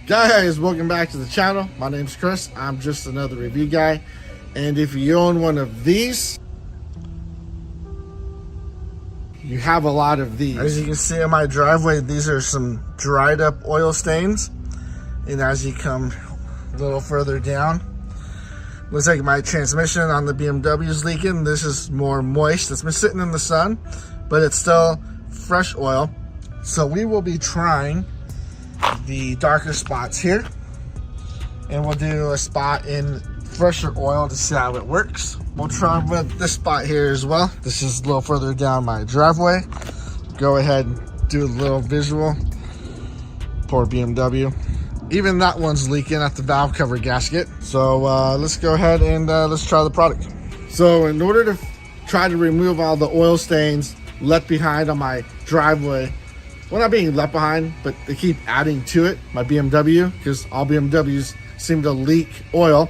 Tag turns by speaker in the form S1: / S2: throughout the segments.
S1: Guys, welcome back to the channel. My name's Chris. I'm just another review guy. And if you own one of these, you have a lot of these. As you can see on my driveway, these are some dried up oil stains. And as you come a little further down, looks like my transmission on the BMW is leaking. This is more moist. It's been sitting in the sun, but it's still fresh oil. So we will be trying the darker spots here, and we'll do a spot in fresher oil to see how it works. We'll try with this spot here as well. This is a little further down my driveway. Go ahead and do a little visual. Poor BMW. Even that one's leaking at the valve cover gasket. So let's go ahead and let's try the product. So in order to try to remove all the oil stains left behind on my driveway, well, not being left behind, but they keep adding to it, my BMW, because all BMWs seem to leak oil.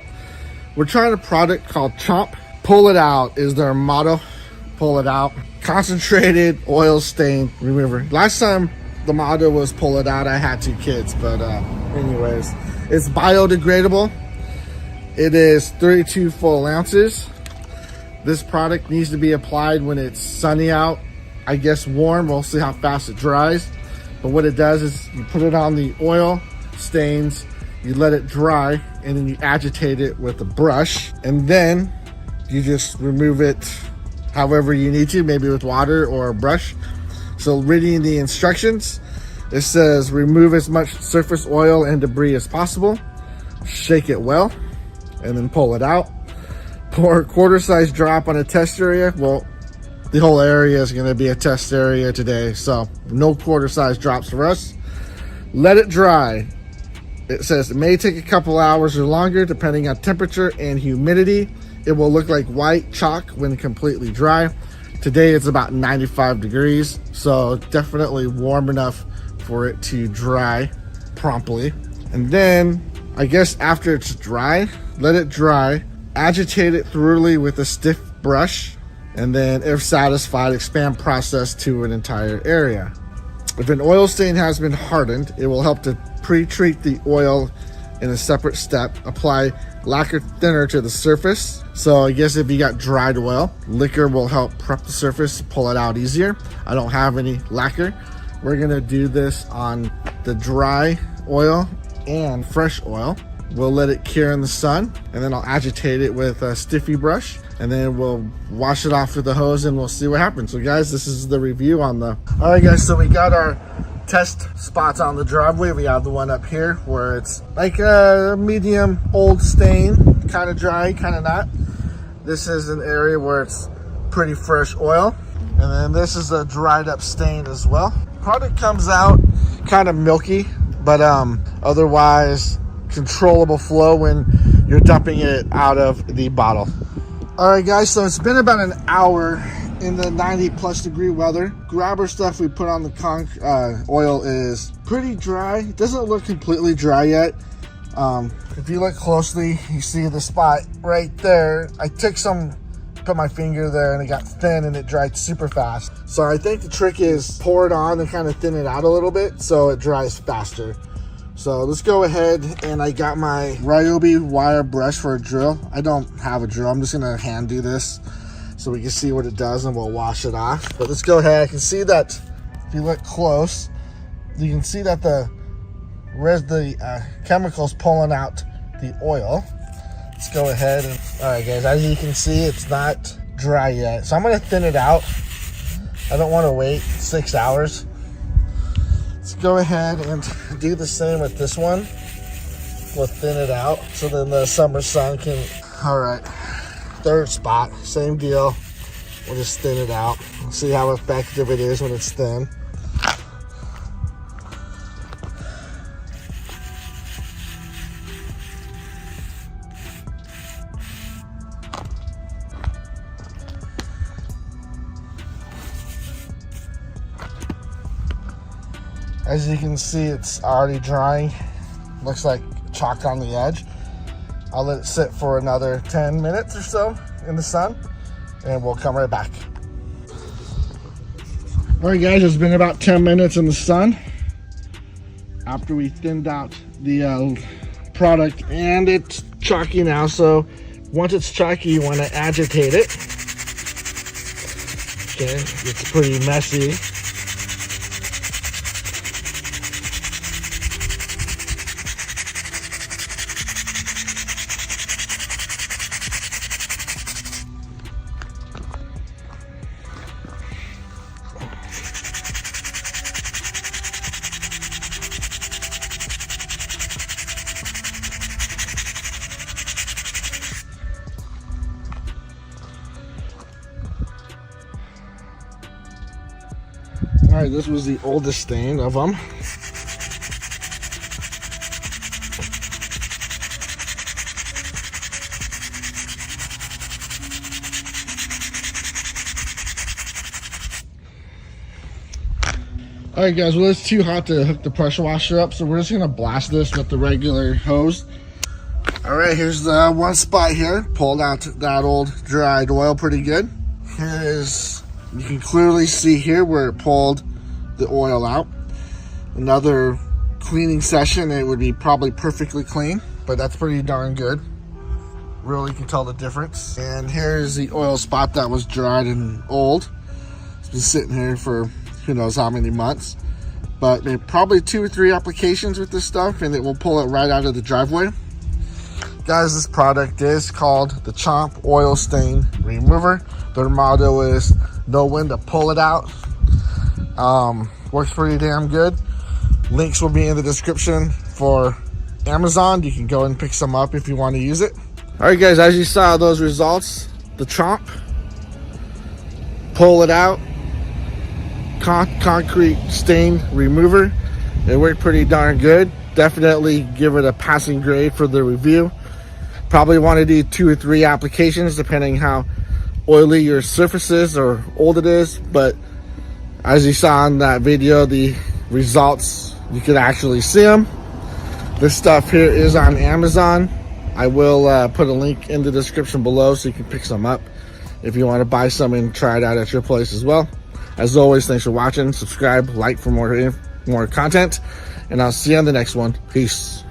S1: We're trying a product called Chomp. Pull it out is their motto. Pull it out. Concentrated oil stain remover. Last time the motto was pull it out, I had 2 kids, but anyways, it's biodegradable. It is 32 full ounces. This product needs to be applied when it's sunny out. I guess warm. We'll see how fast it dries. But what it does is you put it on the oil stains, you let it dry, and then you agitate it with a brush, and then you just remove it however you need to, maybe with water or a brush. So reading the instructions, it says remove as much surface oil and debris as possible, shake it well, and then pull it out. Pour a quarter-size drop on a test area. Well, the whole area is going to be a test area today, so no quarter-size drops for us. Let it dry. It says it may take a couple hours or longer depending on temperature and humidity. It will look like white chalk when completely dry. Today it's about 95 degrees, so definitely warm enough for it to dry promptly. And then, I guess after it's dry, let it dry. Agitate it thoroughly with a stiff brush. And then, if satisfied, expand process to an entire area. If an oil stain has been hardened, it will help to pre-treat the oil in a separate step. Apply lacquer thinner to the surface. So I guess if you got dried oil, liquor will help prep the surface, pull it out easier. I don't have any lacquer. We're gonna do this on the dry oil and fresh oil. We'll let it cure in the sun, and then I'll agitate it with a stiffy brush, and then we'll wash it off with the hose and we'll see what happens. So guys, this is the review on the... All right guys, so we got our test spots on the driveway. We have the one up here where it's like a medium old stain, kind of dry, kind of not. This is an area where it's pretty fresh oil. And then this is a dried up stain as well. Product comes out kind of milky, but otherwise controllable flow when you're dumping it out of the bottle. All right guys, so it's been about an hour in the 90+ degree weather. Grabber stuff we put on the oil is pretty dry. It doesn't look completely dry yet. If you look closely, you see the spot right there. I took some, put my finger there, and it got thin and it dried super fast. So I think the trick is pour it on and kind of thin it out a little bit so it dries faster. So let's go ahead, and I got my Ryobi wire brush for a drill. I don't have a drill. I'm just gonna hand do this so we can see what it does, and we'll wash it off. But let's go ahead. I can see that if you look close, you can see that the chemicals pulling out the oil. Let's go ahead and, all right guys, as you can see, it's not dry yet. So I'm gonna thin it out. I don't wanna wait 6 hours. Let's go ahead and do the same with this one. We'll thin it out so then the summer sun can... All right, third spot, same deal. We'll just thin it out. We'll see how effective it is when it's thin. As you can see, it's already drying. Looks like chalk on the edge. I'll let it sit for another 10 minutes or so in the sun, and we'll come right back. All right guys, it's been about 10 minutes in the sun after we thinned out the product, and it's chalky now. So once it's chalky, you want to agitate it. Okay, it's pretty messy. All right, this was the oldest stain of them. All right, guys, well, it's too hot to hook the pressure washer up, so we're just gonna blast this with the regular hose. All right, here's the one spot here. Pulled out that old dried oil pretty good. Here's, you can clearly see here where it pulled the oil out. Another cleaning session, it would be probably perfectly clean, but that's pretty darn good. Really can tell the difference. And here's the oil spot that was dried and old. It's been sitting here for who knows how many months, but maybe probably 2 or 3 applications with this stuff, and it will pull it right out of the driveway. Guys, this product is called the Chomp Oil Stain Remover. Their motto is know when to pull it out. Works pretty damn good. Links will be in the description for Amazon. You can go and pick some up if you want to use it. All right, guys, as you saw those results, the Chomp, pull it out, concrete stain remover. It worked pretty darn good. Definitely give it a passing grade for the review. Probably want to do 2 or 3 applications depending how oily your surface is or old it is, but as you saw in that video, the results, you could actually see them. This stuff here is on Amazon. I will put a link in the description below so you can pick some up if you want to buy some and try it out at your place as well. As always, thanks for watching. Subscribe, like for more content, and I'll see you on the next one. Peace.